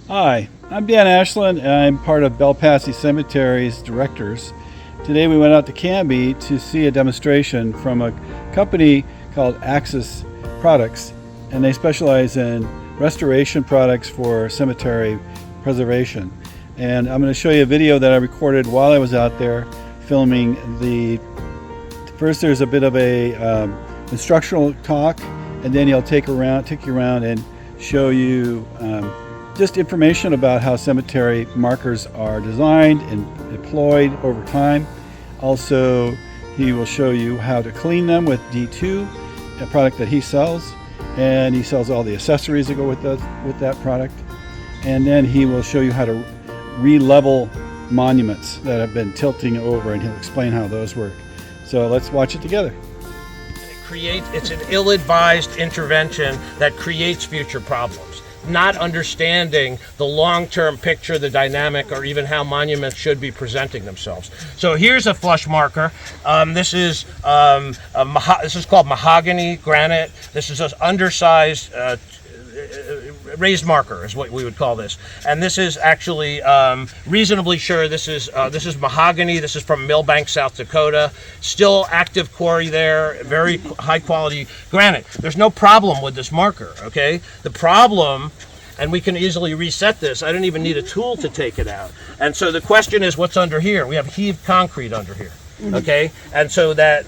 Hi, I'm Dan Ashland, and I'm part of Belpassi Cemetery's directors. Today we went out to Canby to see a demonstration from a company called Axis Products, and they specialize in restoration products for cemetery preservation. And I'm going to show you a video that I recorded while I was out there filming first there's a bit of a instructional talk, and then he'll take you around and show you just information about how cemetery markers are designed and deployed over time. Also, he will show you how to clean them with D2, a product that he sells, and he sells all the accessories that go with that product. And then he will show you how to re-level monuments that have been tilting over, and he'll explain how those work. So let's watch it together. It's an ill-advised intervention that creates future problems. Not understanding the long-term picture, the dynamic, or even how monuments should be presenting themselves. So here's a flush marker. This is called mahogany granite. This is an undersized raised marker is what we would call this, and this is actually reasonably sure this is mahogany. This is from Millbank, South Dakota. Still active quarry there, very high quality granite. There's no problem with this marker, okay? The problem, and we can easily reset this, I don't even need a tool to take it out. And so the question is, what's under here? We have heaved concrete under here. Okay, and so I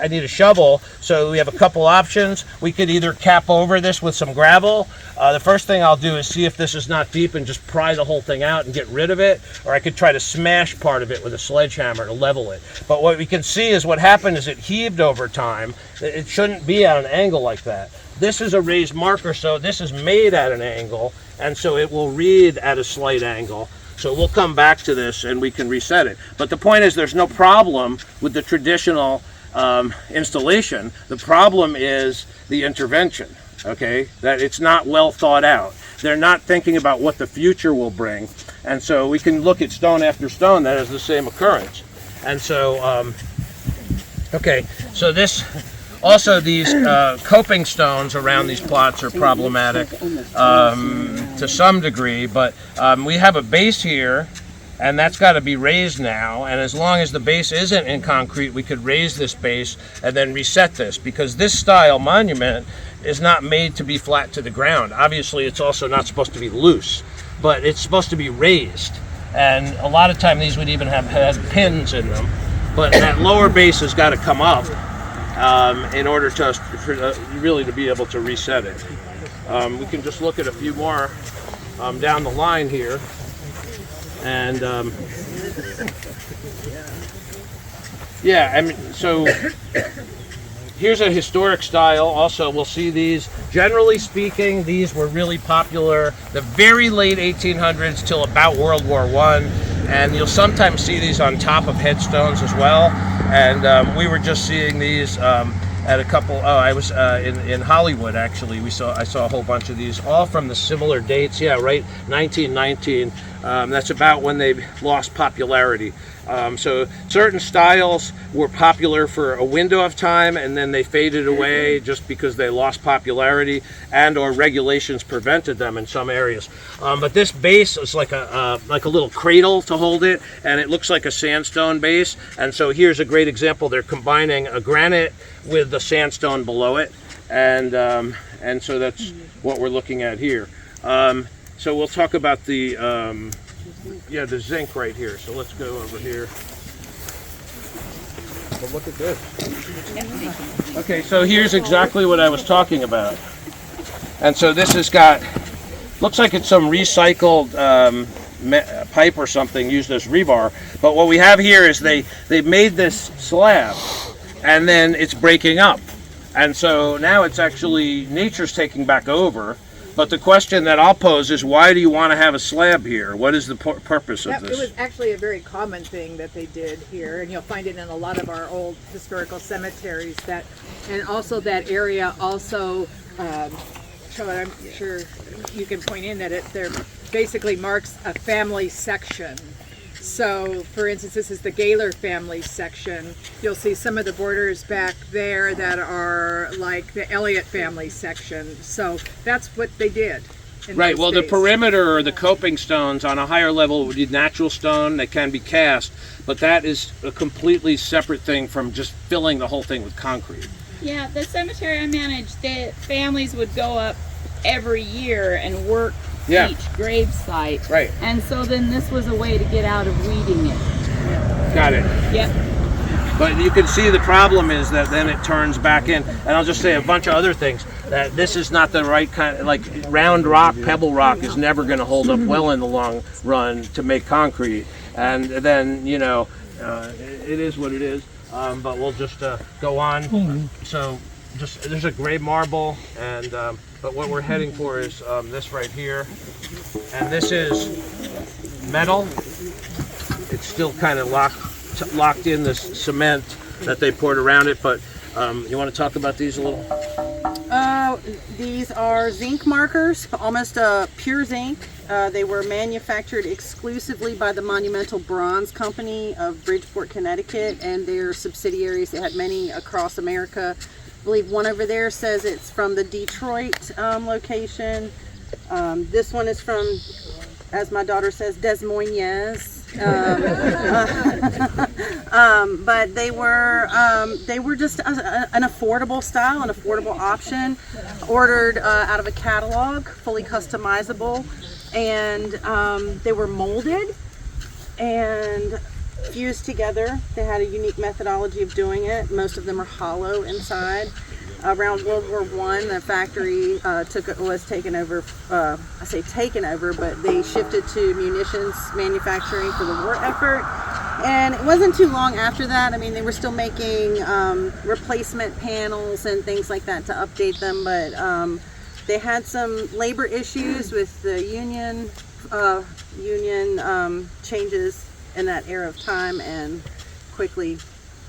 need a shovel, so we have a couple options. We could either cap over this with some gravel. The first thing I'll do is see if this is not deep and just pry the whole thing out and get rid of it, or I could try to smash part of it with a sledgehammer to level it. But what we can see is what happened is it heaved over time. It shouldn't be at an angle like that. This is a raised marker, so this is made at an angle, and so it will read at a slight angle. So we'll come back to this and we can reset it. But the point is, there's no problem with the traditional installation. The problem is the intervention, okay? That it's not well thought out. They're not thinking about what the future will bring. And so we can look at stone after stone that has the same occurrence. And so, okay, so also these coping stones around these plots are problematic to some degree, but we have a base here, and that's got to be raised now, and as long as the base isn't in concrete, we could raise this base and then reset this, because this style monument is not made to be flat to the ground. Obviously, it's also not supposed to be loose, but it's supposed to be raised, and a lot of time these would even have had pins in them, but that lower base has got to come up in order to really to be able to reset it. We can just look at a few more down the line here, and yeah, I mean, so here's a historic style. Also, we'll see these. Generally speaking, these were really popular the very late 1800s till about World War I, and you'll sometimes see these on top of headstones as well. And we were just seeing these at a couple. Oh, I was in Hollywood actually. I saw a whole bunch of these, all from the similar dates. Yeah, right, 1919. That's about when they lost popularity. So certain styles were popular for a window of time, and then they faded away just because they lost popularity and or regulations prevented them in some areas. But this base is like a little cradle to hold it, and it looks like a sandstone base. And so here's a great example. They're combining a granite with the sandstone below it, and so that's what we're looking at here. So we'll talk about the zinc right here. So let's go over here. Well, look at this. Okay, so here's exactly what I was talking about. And so this has got, looks like it's some recycled pipe or something used as rebar. But what we have here is they made this slab, and then it's breaking up. And so now it's actually, nature's taking back over. But the question that I'll pose is, why do you want to have a slab here? What is the purpose of this? It was actually a very common thing that they did here, and you'll find it in a lot of our old historical cemeteries. And also that area also, I'm sure you can point in that there basically marks a family section. So, for instance, this is the Gaylor family section. You'll see some of the borders back there that are like the Elliott family section. So that's what they did. in Right, those well, the days. perimeter or the coping stones on a higher level would be natural stone. They can be cast, but that is a completely separate thing from just filling the whole thing with concrete. Yeah, the cemetery I managed, the families would go up every year and work Yeah. each grave site. Right. And so then this was a way to get out of weeding it. Got it. Yep. But you can see the problem is that then it turns back in. And I'll just say a bunch of other things. That this is not the right kind of, like round rock, pebble rock is never going to hold up well in the long run to make concrete. And then, you know, it is what it is. But we'll just go on. So just there's a gray marble, and but what we're heading for is this right here. And this is metal. It's still kind of locked in this cement that they poured around it, but you want to talk about these a little? These are zinc markers, almost pure zinc. They were manufactured exclusively by the Monumental Bronze Company of Bridgeport, Connecticut, and their subsidiaries. They had many across America. I believe one over there says it's from the Detroit location. This one is from, as my daughter says, Des Moines. But they were just an affordable style, an affordable option, ordered out of a catalog, fully customizable, and they were molded and fused together. They had a unique methodology of doing it. Most of them are hollow inside. Around World War I, the factory was taken over. I say taken over, but they shifted to munitions manufacturing for the war effort. And it wasn't too long after that. I mean, they were still making replacement panels and things like that to update them, but they had some labor issues with the union changes in that era of time, and quickly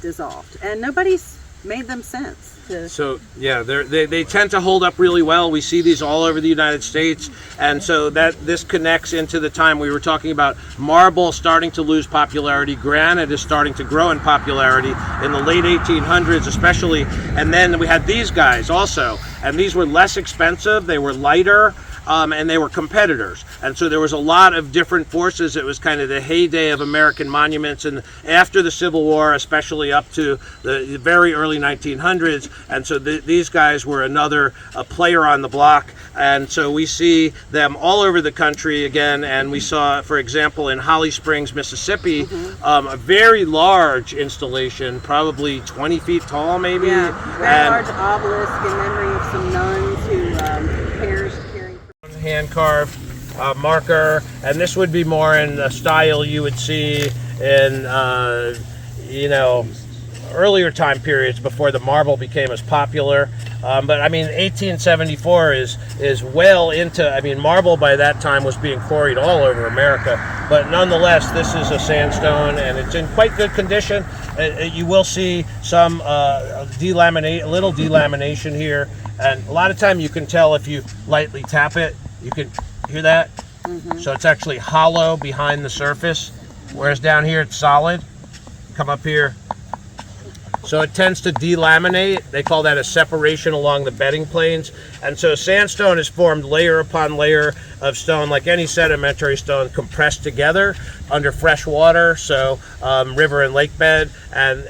dissolved. And nobody's made them since. So yeah, they tend to hold up really well. We see these all over the United States, and so that this connects into the time we were talking about marble starting to lose popularity. Granite is starting to grow in popularity in the late 1800s, especially. And then we had these guys also, and these were less expensive. They were lighter. And they were competitors, and so there was a lot of different forces. It was kind of the heyday of American monuments, and after the Civil War, especially up to the very early 1900s, and so these guys were another player on the block, and so we see them all over the country again. And we saw, for example, in Holly Springs, Mississippi, a very large installation, probably 20 feet tall, maybe. Yeah, very large obelisk in memory of some nuns who perished. Hand carved marker, and this would be more in the style you would see in you know, earlier time periods before the marble became as popular. But I mean, 1874 is well into. I mean, marble by that time was being quarried all over America. But nonetheless, this is a sandstone, and it's in quite good condition. You will see some little delamination here, and a lot of time you can tell if you lightly tap it. You can hear that? So it's actually hollow behind the surface, whereas down here it's solid. Come up here. So it tends to delaminate. They call that a separation along the bedding planes. And so sandstone is formed layer upon layer of stone, like any sedimentary stone, compressed together under fresh water, so river and lake bed, and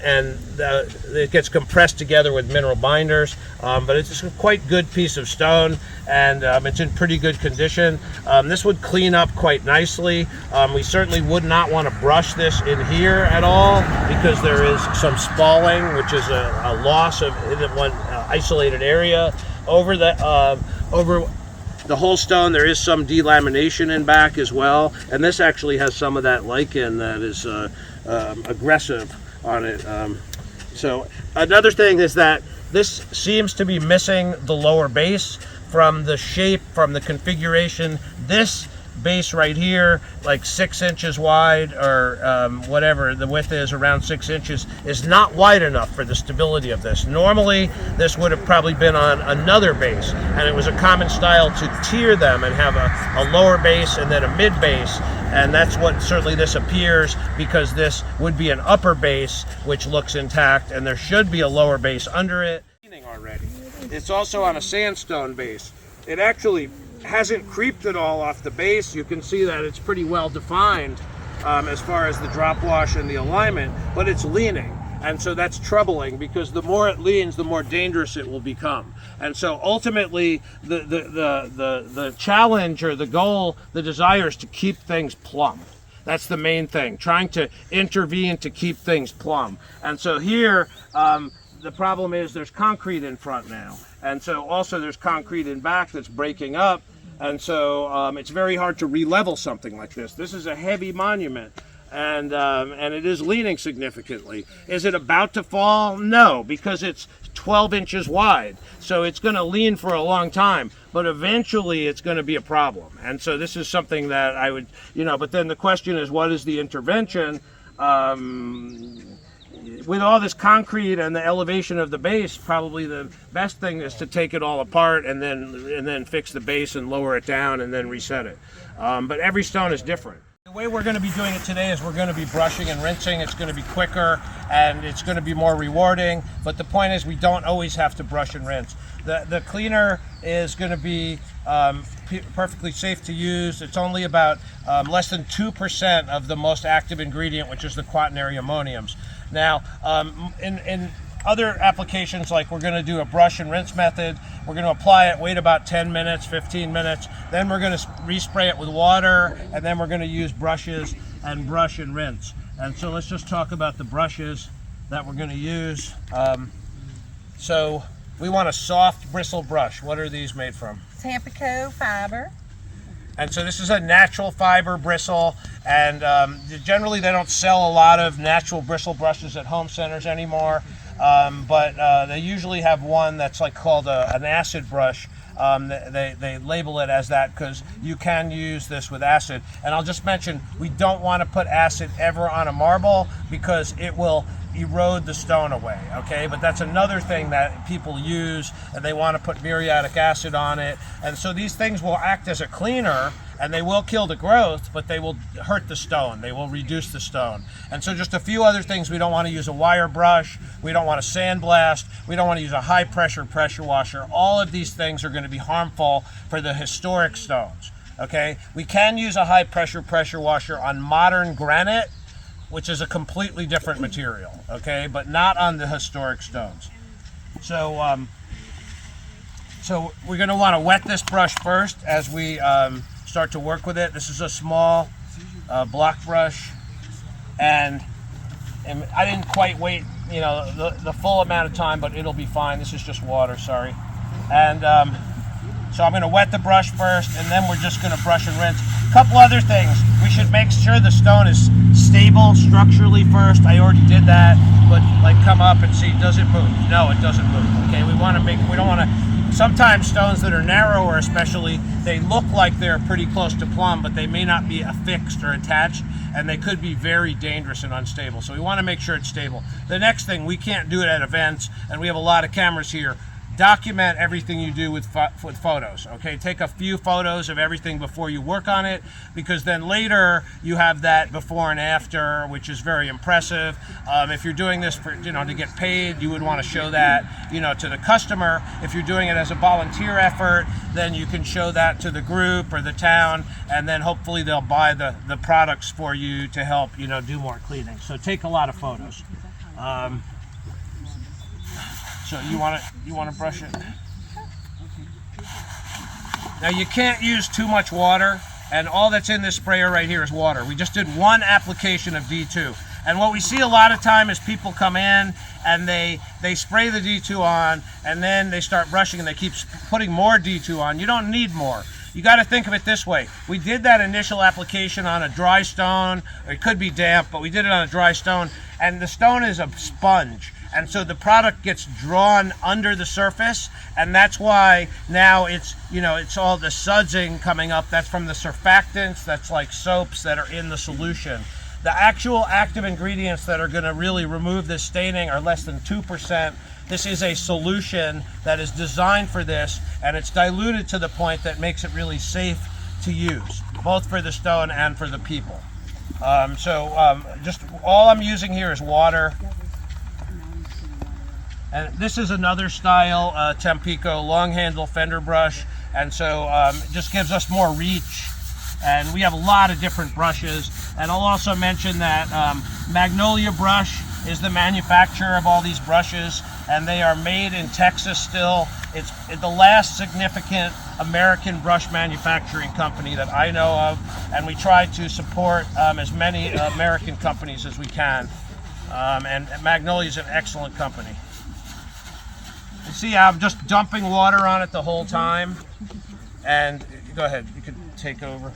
it gets compressed together with mineral binders. But it's a quite good piece of stone, and it's in pretty good condition. This would clean up quite nicely. We certainly would not want to brush this in here at all, because there is some spalling, which is a loss of in one isolated area. Over the whole stone, there is some delamination in back as well, and this actually has some of that lichen that is aggressive on it. So another thing is that this seems to be missing the lower base from the shape, from the configuration. This base right here, like 6 inches wide, or whatever the width is, around 6 inches, is not wide enough for the stability of this. Normally this would have probably been on another base, and it was a common style to tier them and have a lower base and then a mid base, and that's what certainly this appears, because this would be an upper base which looks intact, and there should be a lower base under it already. It's also on a sandstone base. It actually hasn't creeped at all off the base. You can see that it's pretty well defined as far as the drop wash and the alignment, but it's leaning. And so that's troubling, because the more it leans, the more dangerous it will become. And so ultimately, the challenge or the goal, the desire is to keep things plumb. That's the main thing, trying to intervene to keep things plumb. And so here, the problem is there's concrete in front now. And so also there's concrete in back that's breaking up. And so it's very hard to re-level something like this. This is a heavy monument. And it is leaning significantly. Is it about to fall? No, because it's 12 inches wide. So it's going to lean for a long time, but eventually it's going to be a problem. And so this is something that I would, but then the question is, what is the intervention? With all this concrete and the elevation of the base, probably the best thing is to take it all apart and then fix the base and lower it down and then reset it. But every stone is different. The way we're going to be doing it today is we're going to be brushing and rinsing. It's going to be quicker and it's going to be more rewarding. But the point is, we don't always have to brush and rinse. The cleaner is going to be perfectly safe to use. It's only about less than 2% of the most active ingredient, which is the quaternary ammoniums. Now, in other applications, like we're going to do a brush and rinse method, we're going to apply it, wait about 10 minutes, 15 minutes, then we're going to respray it with water, and then we're going to use brushes and brush and rinse. And so let's just talk about the brushes that we're going to use. So we want a soft bristle brush. What are these made from? Tampico fiber. And so this is a natural fiber bristle, and generally they don't sell a lot of natural bristle brushes at home centers anymore. But they usually have one that's called an acid brush. They label it as that because you can use this with acid. And I'll just mention, we don't want to put acid ever on a marble because it will erode the stone away, okay? But that's another thing that people use, and they want to put muriatic acid on it. And so these things will act as a cleaner, and they will kill the growth, but they will hurt the stone. They will reduce the stone. And so just a few other things: we don't want to use a wire brush, we don't want to sandblast, we don't want to use a high pressure washer. All of these things are going to be harmful for the historic stones, okay? We can use a high pressure washer on modern granite, which is a completely different material, okay? But not on the historic stones. So, so we're going to want to wet this brush first as we start to work with it. This is a small block brush, and I didn't quite wait, the full amount of time, but it'll be fine. This is just water, sorry. And so I'm going to wet the brush first, and then we're just going to brush and rinse. A couple other things: we should make sure the stone is stable structurally first. I already did that, but come up and see, does it move? No, it doesn't move. Okay, we don't want to. Sometimes stones that are narrower, especially, they look like they're pretty close to plumb, but they may not be affixed or attached, and they could be very dangerous and unstable. So we want to make sure it's stable. The next thing, we can't do it at events, and we have a lot of cameras here. Document everything you do with photos, okay? Take a few photos of everything before you work on it, because then later you have that before and after, which is very impressive. If you're doing this for, to get paid, you would want to show that, to the customer. If you're doing it as a volunteer effort, then you can show that to the group or the town, and then hopefully they'll buy the products for you to help, do more cleaning. So take a lot of photos. So you want to brush it. Now you can't use too much water, and all that's in this sprayer right here is water. We just did one application of D2. And what we see a lot of time is people come in and they spray the D2 on, and then they start brushing and they keep putting more D2 on. You don't need more. You got to think of it this way. We did that initial application on a dry stone, or it could be damp, but we did it on a dry stone, and the stone is a sponge. And so the product gets drawn under the surface, and that's why now it's all the sudsing coming up. That's from the surfactants, that's like soaps that are in the solution. The actual active ingredients that are going to really remove this staining are less than 2%. This is a solution that is designed for this, and it's diluted to the point that makes it really safe to use, both for the stone and for the people. Just all I'm using here is water. And this is another style, Tampico long handle fender brush, and so it just gives us more reach. And we have a lot of different brushes. And I'll also mention that Magnolia Brush is the manufacturer of all these brushes, and they are made in Texas still. It's the last significant American brush manufacturing company that I know of, and we try to support as many American companies as we can. And Magnolia is an excellent company. You see, I'm just dumping water on it the whole time. And go ahead, you can take over.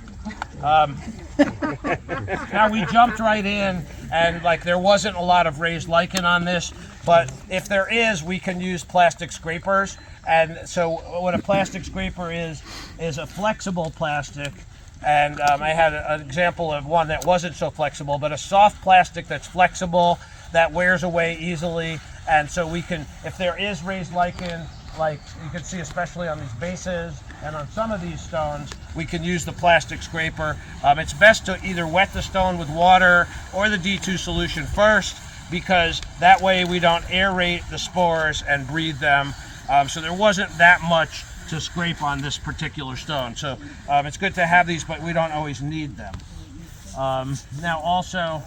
Now we jumped right in, and like there wasn't a lot of raised lichen on this, but if there is, we can use plastic scrapers. And so what a plastic scraper is a flexible plastic. And I had an example of one that wasn't so flexible, but a soft plastic that's flexible, that wears away easily. And so we can, if there is raised lichen, like you can see especially on these bases and on some of these stones, we can use the plastic scraper. It's best to either wet the stone with water or the D2 solution first, because that way we don't aerate the spores and breed them. So there wasn't that much to scrape on this particular stone. So it's good to have these, but we don't always need them. Now also,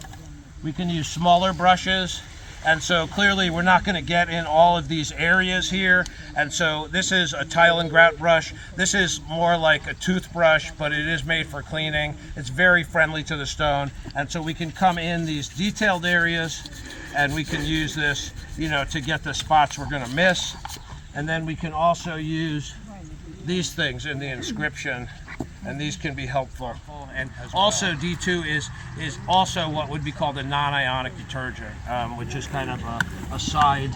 we can use smaller brushes. And so clearly we're not going to get in all of these areas here. And so this is a tile and grout brush. This is more like a toothbrush, but it is made for cleaning. It's very friendly to the stone. And so we can come in these detailed areas, and we can use this, you know, to get the spots we're going to miss. And then we can also use these things in the inscription, and these can be helpful. And also D2 is also what would be called a non-ionic detergent, which is kind of a side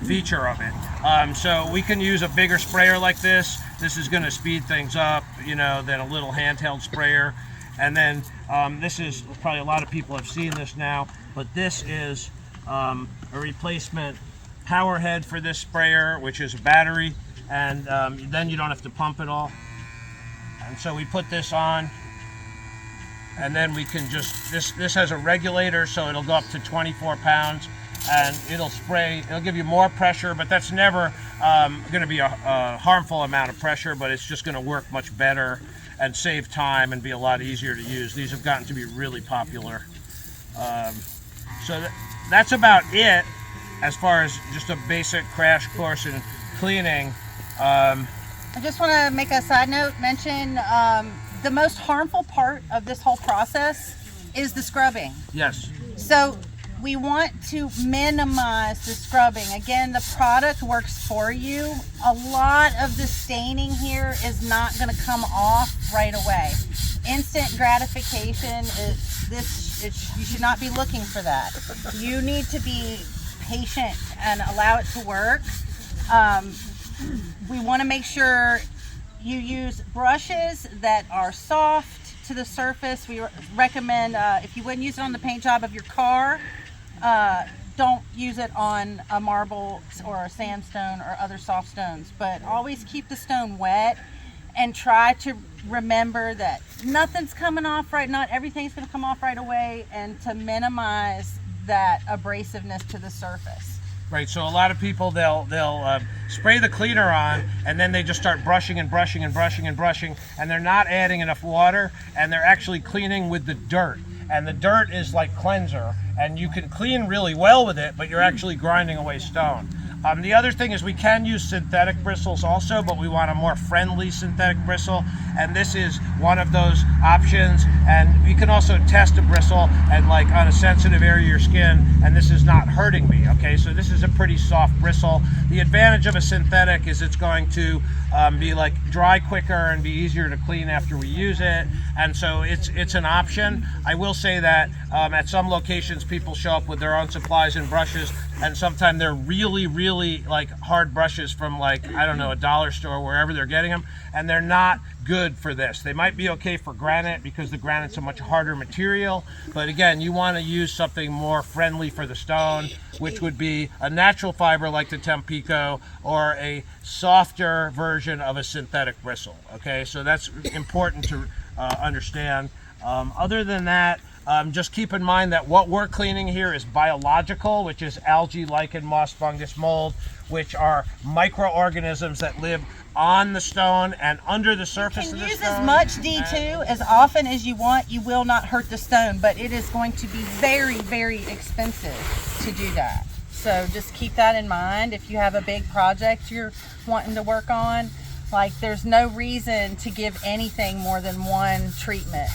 feature of it. So we can use a bigger sprayer like this. This is going to speed things up, you know, than a little handheld sprayer. And then this is probably a lot of people have seen this now, but this is a replacement power head for this sprayer, which is a battery. And then you don't have to pump it all. And so we put this on, and then we can just, this has a regulator, so it'll go up to 24 pounds, and it'll spray, it'll give you more pressure, but that's never going to be a harmful amount of pressure, but it's just going to work much better and save time and be a lot easier to use. These have gotten to be really popular. So that's about it as far as just a basic crash course in cleaning. I just want to make a side note, mention the most harmful part of this whole process is the scrubbing. Yes. So we want to minimize the scrubbing. Again, the product works for you. A lot of the staining here is not going to come off right away. Instant gratification is you should not be looking for that. You need to be patient and allow it to work. We want to make sure you use brushes that are soft to the surface. We recommend, if you wouldn't use it on the paint job of your car, don't use it on a marble or a sandstone or other soft stones. But always keep the stone wet, and try to remember that nothing's coming off right, not everything's going to come off right away, and to minimize that abrasiveness to the surface. Right, so a lot of people, they'll spray the cleaner on, and then they just start brushing and brushing and brushing and brushing, and they're not adding enough water, and they're actually cleaning with the dirt. And the dirt is like cleanser, and you can clean really well with it, but you're actually grinding away stone. The other thing is we can use synthetic bristles also, but we want a more friendly synthetic bristle, and this is one of those options. And you can also test a bristle and like on a sensitive area of your skin, and this is not hurting me, okay? So this is a pretty soft bristle. The advantage of a synthetic is it's going to be like dry quicker and be easier to clean after we use it, and so it's an option. I will say that at some locations people show up with their own supplies and brushes, and sometimes they're really like hard brushes from like, I don't know, a dollar store, wherever they're getting them, and they're not good for this. They might be okay for granite because the granite's a much harder material, but again, you want to use something more friendly for the stone, which would be a natural fiber like the Tampico or a softer version of a synthetic bristle. Okay, so that's important to understand. Other than that, Just keep in mind that what we're cleaning here is biological, which is algae, lichen, moss, fungus, mold, which are microorganisms that live on the stone and under the surface of the stone. Use as much D2 as often as you want. You will not hurt the stone, but it is going to be very, very expensive to do that. So just keep that in mind. If you have a big project you're wanting to work on, like there's no reason to give anything more than one treatment.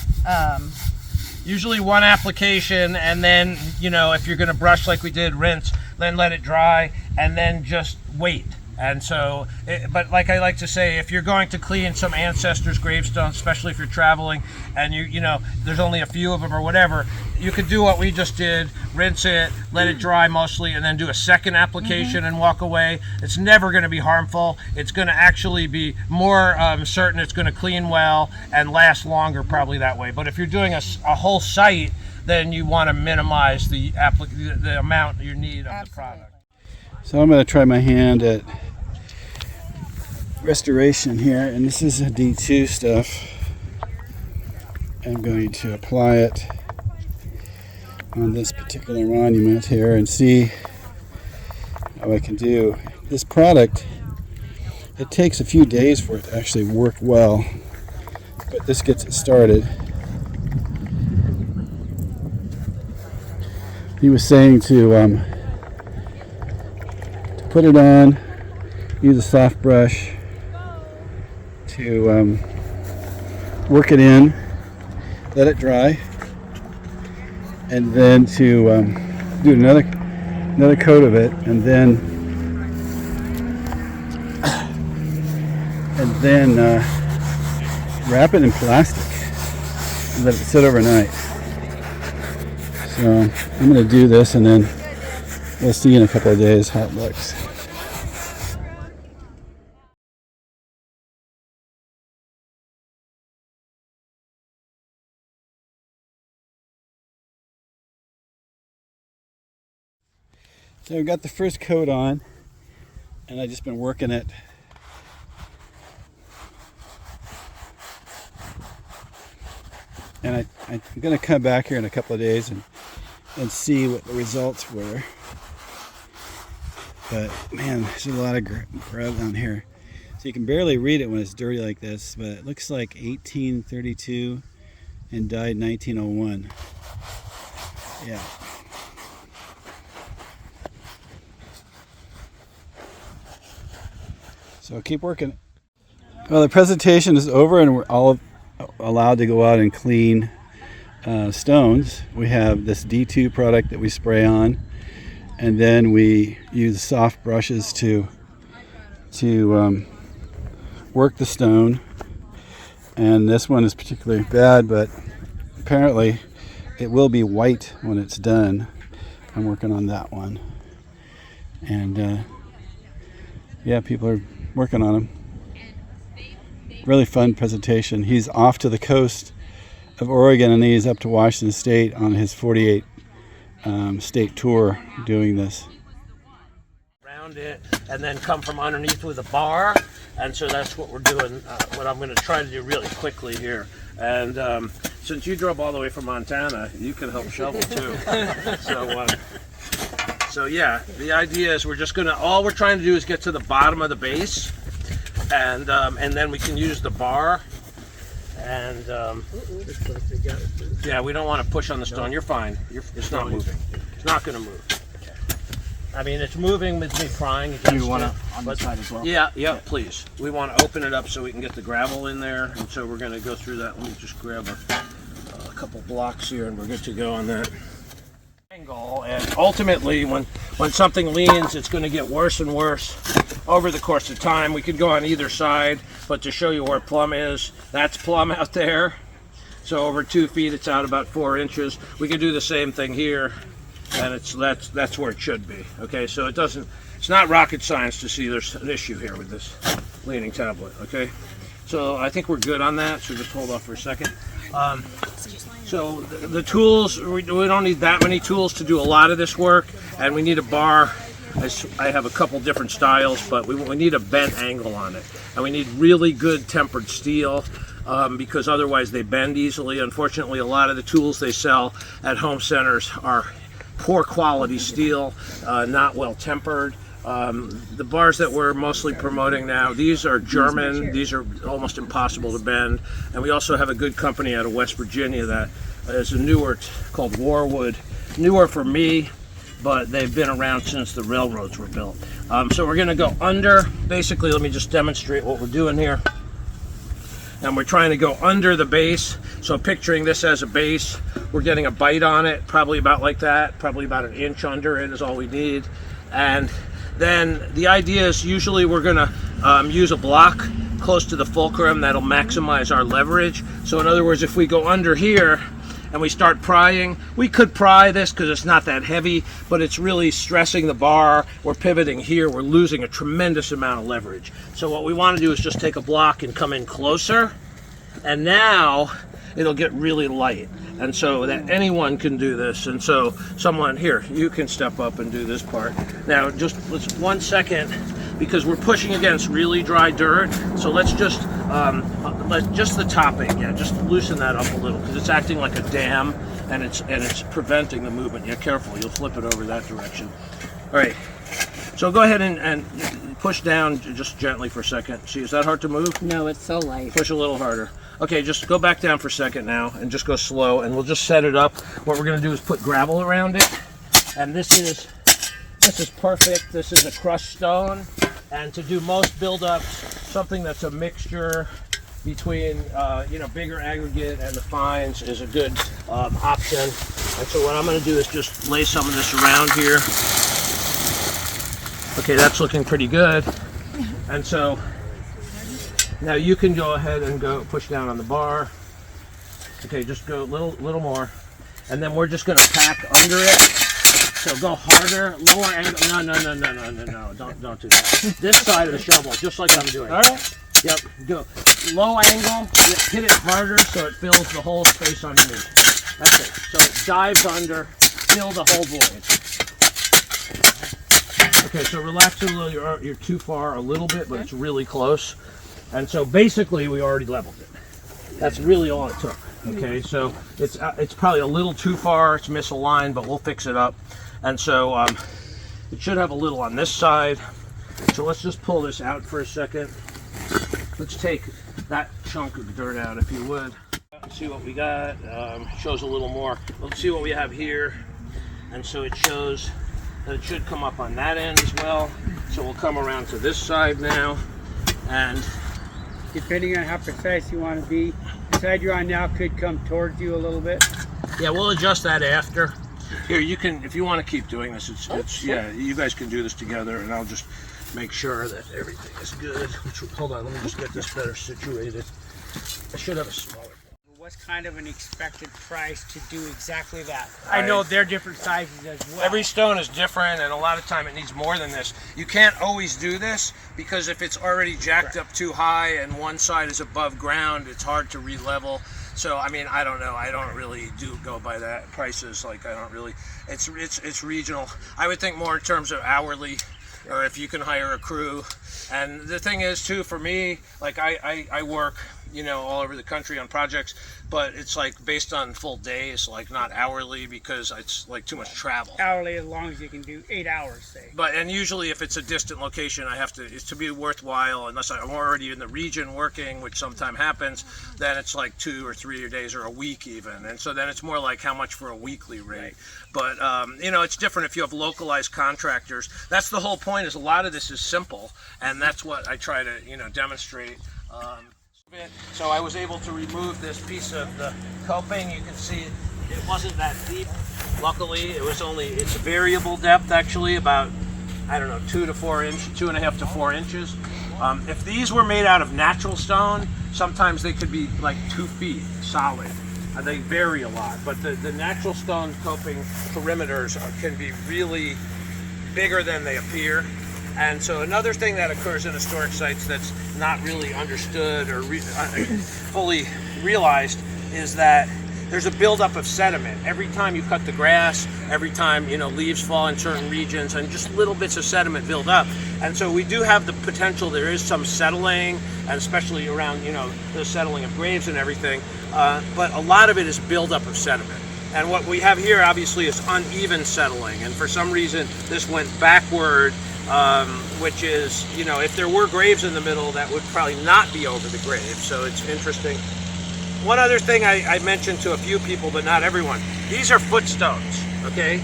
Usually one application, and then, you know, if you're going to brush like we did, rinse, then let it dry, and then just wait. And so, but like I like to say, if you're going to clean some ancestors' gravestones, especially if you're traveling and you know, there's only a few of them or whatever, you could do what we just did, rinse it, let it dry mostly, and then do a second application and walk away. It's never going to be harmful. It's going to actually be more certain it's going to clean well and last longer probably that way. But if you're doing a whole site, then you want to minimize the amount you need of the product. So I'm going to try my hand at restoration here, and this is a D2 stuff. I'm going to apply it on this particular monument here and see how I can do. This product, it takes a few days for it to actually work well, but this gets it started. He was saying to put it on, use a soft brush to work it in, let it dry, and then to do another coat of it, and then wrap it in plastic and let it sit overnight. So I'm going to do this, and then we'll see in a couple of days how it looks. So I've got the first coat on, and I've just been working it. And I'm going to come back here in a couple of days and see what the results were. But man, there's a lot of grub down here. So you can barely read it when it's dirty like this, but it looks like 1832 and died 1901. Yeah. So keep working. Well, the presentation is over, and we're all allowed to go out and clean stones. We have this D2 product that we spray on, and then we use soft brushes to work the stone. And this one is particularly bad, but apparently it will be white when it's done. I'm working on that one, and yeah, people are working on them. Really fun presentation. He's off to the coast of Oregon, and he's up to Washington State on his 48 state tour doing this. Around it, and then come from underneath with a bar, and so that's what we're doing. What I'm going to try to do really quickly here. And since you drove all the way from Montana, you can help shovel too. So yeah, the idea is we're just going to, all we're trying to do is get to the bottom of the base, and then we can use the bar. And yeah, we don't want to push on the stone. You're fine. It's not moving. It's not going to move. I mean, it's moving with me prying against it. Do you want to on the side as well? Yeah, please. We want to open it up so we can get the gravel in there, and so we're going to go through that. Let me just grab a couple blocks here, and we're good to go on that. Angle, and ultimately, when something leans, it's going to get worse and worse over the course of time. We could go on either side, but to show you where plumb is, that's plumb out there. So over 2 feet, it's out about 4 inches. We could do the same thing here, and that's where it should be. Okay, so it's not rocket science to see there's an issue here with this leaning tablet. Okay, so I think we're good on that. So just hold off for a second. So the tools, we don't need that many tools to do a lot of this work, and we need a bar. I have a couple different styles, but we need a bent angle on it, and we need really good tempered steel. because otherwise they bend easily. Unfortunately, a lot of the tools they sell at home centers are poor quality steel, not well tempered. The bars that we're mostly promoting now, these are German. These are almost impossible to bend. And we also have a good company out of West Virginia that is a newer, called Warwood. Newer for me, but they've been around since the railroads were built. So we're going to go under. Basically, let me just demonstrate what we're doing here. And we're trying to go under the base. So picturing this as a base, we're getting a bite on it, probably about like that, probably about an inch under it is all we need. And then the idea is usually we're going to use a block close to the fulcrum that'll maximize our leverage. So in other words, if we go under here and we start prying, we could pry this because it's not that heavy, but it's really stressing the bar. We're pivoting here, we're losing a tremendous amount of leverage. So what we want to do is just take a block and come in closer, and now it'll get really light. And so that anyone can do this. And so someone here, you can step up and do this part. Now just let's 1 second, because we're pushing against really dry dirt. So let's just the topping, yeah, just loosen that up a little because it's acting like a dam and it's preventing the movement. Yeah, careful, you'll flip it over that direction. All right, so go ahead and push down just gently for a second. See, is that hard to move? No, it's so light. Push a little harder. Okay, just go back down for a second now and just go slow, and we'll just set it up. What we're going to do is put gravel around it, and this is perfect. This is a crushed stone, and to do most build-ups, something that's a mixture between bigger aggregate and the fines is a good option. And so what I'm going to do is just lay some of this around here. Okay, that's looking pretty good. And so now you can go ahead and go push down on the bar. Okay, just go a little more. And then we're just going to pack under it. So go harder, lower angle. No, don't do that. This side of the shovel, just like I'm doing. All right. Yep, go. Low angle, hit it harder so it fills the whole space underneath. That's it. So it dives under, fill the whole void. Okay, so relax a little. You're too far a little bit, but it's really close. And so basically we already leveled it. That's really all it took. Okay, so it's probably a little too far. It's misaligned, but we'll fix it up. And so it should have a little on this side. So let's just pull this out for a second. Let's take that chunk of dirt out, if you would. Let's see what we got. Shows a little more. Let's see what we have here. And so it shows that it should come up on that end as well. So we'll come around to this side now. And depending on how precise you want to be, the side you're on now could come towards you a little bit. Yeah, we'll adjust that after. Here, you can, if you want to keep doing this, yeah, you guys can do this together, and I'll just make sure that everything is good. Hold on, let me just get this better situated. I should have a smaller. What's kind of an expected price to do exactly that? I know they're different sizes as well. Every stone is different, and a lot of time it needs more than this. You can't always do this because if it's already jacked up too high and one side is above ground, it's hard to re-level. So I mean, I don't know. I don't really go by that prices. Like I don't really. It's regional. I would think more in terms of hourly, or if you can hire a crew. And the thing is too, for me, like I work, all over the country on projects, but it's like based on full days, like not hourly, because it's like too much travel. Hourly, as long as you can do 8 hours, say. And usually if it's a distant location, it's to be worthwhile, unless I'm already in the region working, which sometimes happens, then it's like 2 or 3 days or a week even. And so then it's more like how much for a weekly rate. Right. But, it's different if you have localized contractors. That's the whole point, is a lot of this is simple, and that's what I try to, demonstrate. So I was able to remove this piece of the coping. You can see it wasn't that deep. Luckily, it's a variable depth actually, about, 2 to 4 inches, 2.5 to 4 inches. If these were made out of natural stone, sometimes they could be like 2 feet solid. They vary a lot, but the natural stone coping perimeters can be really bigger than they appear. And so another thing that occurs in historic sites that's not really understood or fully realized is that there's a buildup of sediment. Every time you cut the grass, every time, you know, leaves fall in certain regions, and just little bits of sediment build up. And so we do have the potential, there is some settling, and especially around, you know, the settling of graves and everything, but a lot of it is buildup of sediment. And what we have here obviously is uneven settling, and for some reason this went backward, which is, you know, if there were graves in the middle, that would probably not be over the grave, so it's interesting. One other thing I mentioned to a few people, but not everyone, these are footstones, okay?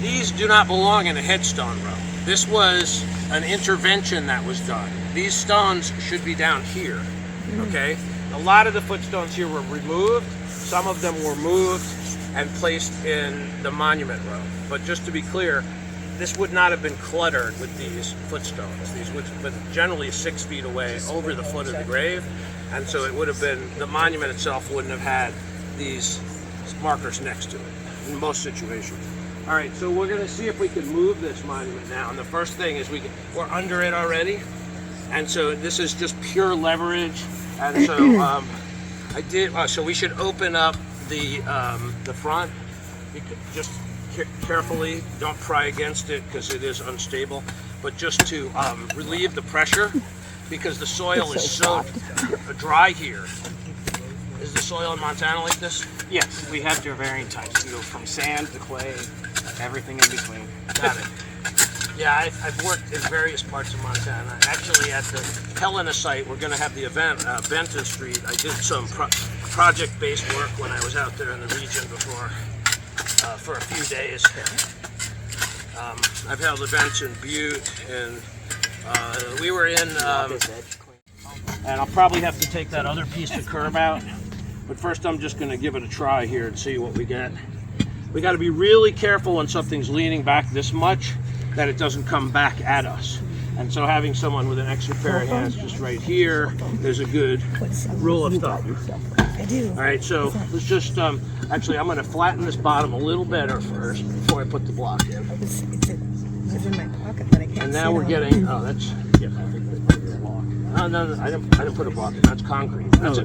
These do not belong in a headstone row. This was an intervention that was done. These stones should be down here, okay? A lot of the footstones here were removed. Some of them were moved and placed in the monument row. But just to be clear, this would not have been cluttered with these footstones. These would have been generally 6 feet away over the foot of the grave. And so it would have been, the monument itself wouldn't have had these markers next to it in most situations. All right, so we're gonna see if we can move this monument now. And the first thing is we're under it already. And so this is just pure leverage. And so so we should open up the front. You could just carefully, don't pry against it because it is unstable, but just to relieve the pressure, because the soil is so dry here. Is the soil in Montana like this? Yes, we have your varying types. We go from sand to clay, everything in between. Got it. Yeah, I've worked in various parts of Montana. Actually, at the Helena site, we're going to have the event, Benton Street. I did some project-based work when I was out there in the region before, for a few days. I've held events in Butte, and we were in, and I'll probably have to take that other piece of curb out. But first I'm just going to give it a try here and see what we get. We got to be really careful when something's leaning back this much that it doesn't come back at us. And so having someone with an extra pair of hands just right here is a good rule of thumb. All right, so let's just, actually I'm going to flatten this bottom a little better first before I put the block in. It's in my pocket, but I can't. And now we're getting, oh, that's, yeah, I think that's a block. No, I didn't put a block in. That's concrete. That's a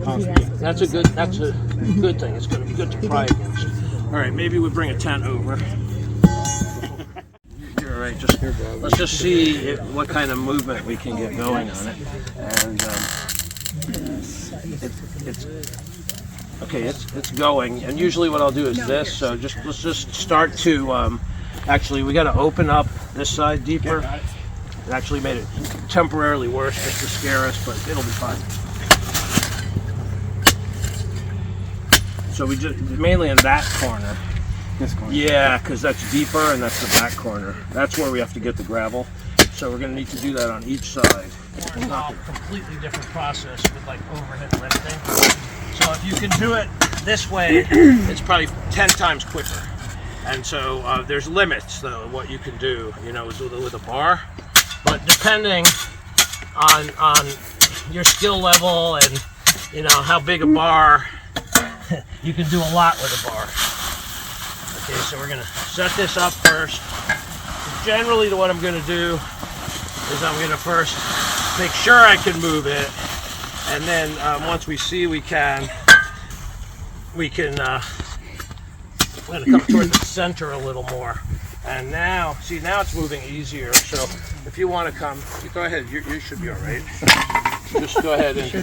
good thing. It's going to be good to pry against. All right, maybe we bring a tent over. You're right. Let's just see what kind of movement we can get going on it. And it's going. And usually what I'll do is this. So let's just start to. Actually, we got to open up this side deeper. It actually made it temporarily worse just to scare us, but it'll be fine. So we just, mainly in that corner. This corner? Yeah, because that's deeper and that's the back corner. That's where we have to get the gravel. So we're going to need to do that on each side. It's not a completely different process with like overhead lifting. So if you can do it this way, it's probably 10 times quicker. And so there's limits though, what you can do, you know, with a bar. But depending on your skill level and, you know, how big a bar, you can do a lot with a bar. Okay, so we're gonna set this up first. Generally what I'm gonna do is I'm gonna first make sure I can move it, and then once we see we can, we're gonna come toward the center a little more. And now, see, now it's moving easier. So if you want to come, go ahead. You should be all right. Just go ahead and.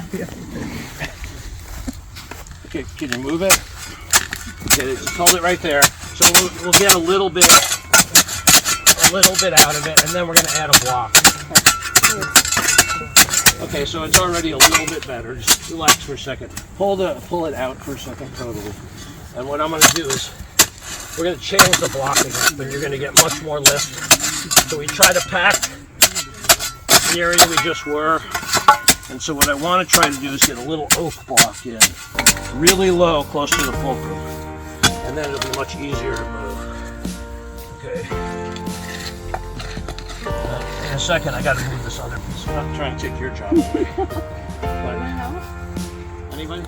Okay, can you move it? Okay, just hold it right there. So we'll get a little bit out of it, and then we're going to add a block. Okay, so it's already a little bit better. Just relax for a second. Pull it out for a second, totally. And what I'm going to do is, we're going to change the blocking up, and you're going to get much more lift. So we try to pack the area we just were. And so what I want to try to do is get a little oak block in, really low, close to the fulcrum. And then it'll be much easier to move. Okay. In a second, I got to move this other piece. I'm not trying to take your job away. Anybody?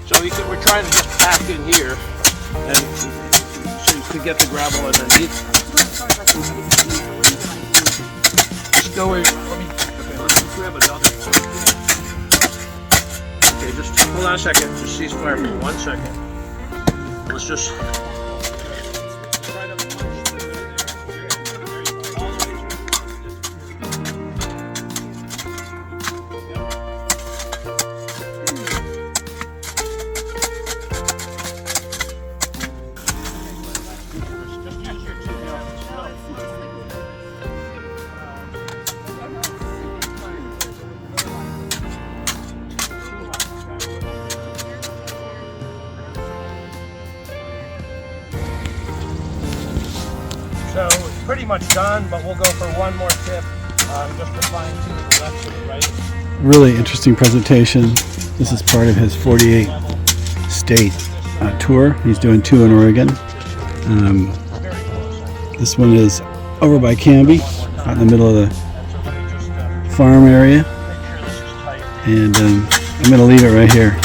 So we're trying to just pack in here. And so you could get the gravel underneath. Just go in. Okay, let's grab another. Okay, Just hold on a second. Just cease fire for 1 second. Let's just. So it's pretty much done, but we'll go for one more tip, just to fine tune the left to the right. Really interesting presentation. This is part of his 48 state tour. He's doing 2 in Oregon. This one is over by Canby, out in the middle of the farm area. And I'm going to leave it right here.